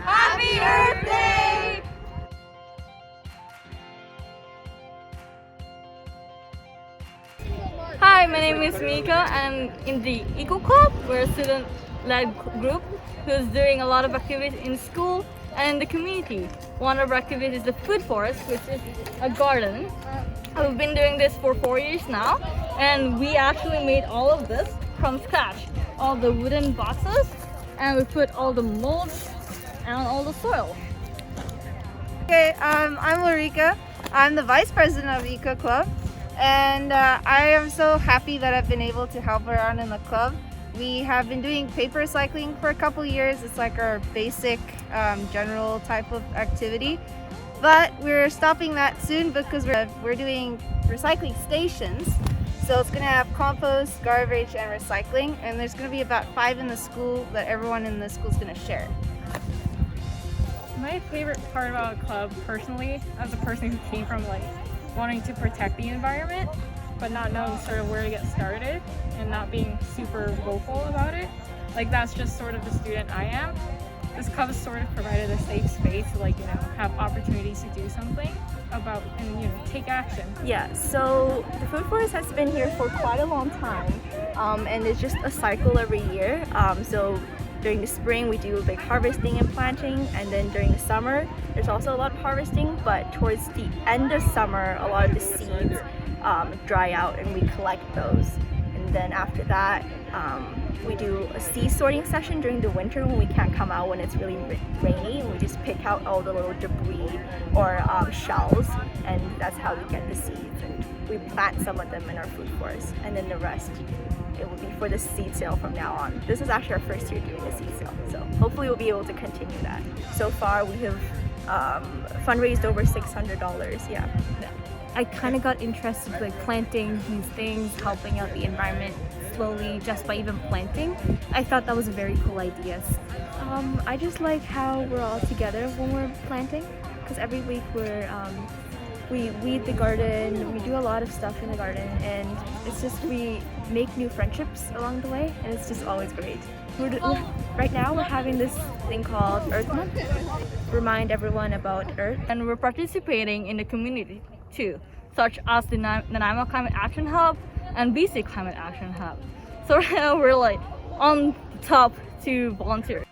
Happy Earth Day! Hi, my name is Mika and in the Eco Club, we're a student-led group who's doing a lot of activities in school and in the community. One of our activities is the Food Forest, which is a garden. We've been doing this for 4 years now, and we actually made all of this from scratch. All the wooden boxes, and we put all the molds and all the soil. Okay, I'm Ulrika. I'm the vice president of Eco Club, and I am so happy that I've been able to help around in the club. We have been doing paper recycling for a couple years. It's like our basic general type of activity, but we're stopping that soon because we're doing recycling stations. So it's going to have compost, garbage, and recycling, and there's going to be about 5 in the school that everyone in the school is going to share. My favorite part about a club, personally, as a person who came from wanting to protect the environment, but not knowing sort of where to get started and not being super vocal about it, that's just sort of the student I am. This club has sort of provided a safe space to have opportunities to do something about and take action. Yeah, so the Food Forest has been here for quite a long time, and it's just a cycle every year. So during the spring we do big harvesting and planting, and then during the summer there's also a lot of harvesting, but towards the end of summer a lot of the seeds dry out and we collect those. And then after that we do a seed sorting session during the winter when we can't come out when it's really rainy, and we just pick out all the little debris or shells, and that's how we get the seeds. And we plant some of them in our food forest, and then the rest it will be for the seed sale from now on. This is actually our first year doing the seed sale, so hopefully we'll be able to continue that. So far we have fundraised over $600, yeah. I kind of got interested planting these things, helping out the environment slowly just by even planting. I thought that was a very cool idea. I just like how we're all together when we're planting, because every week we weed the garden, we do a lot of stuff in the garden, and it's just we make new friendships along the way, and it's just always great. Right now we're having this thing called Earth Month. Remind everyone about Earth. And we're participating in the community too, such as the Nanaimo Climate Action Hub and BC Climate Action Hub. So right now we're on top to volunteer.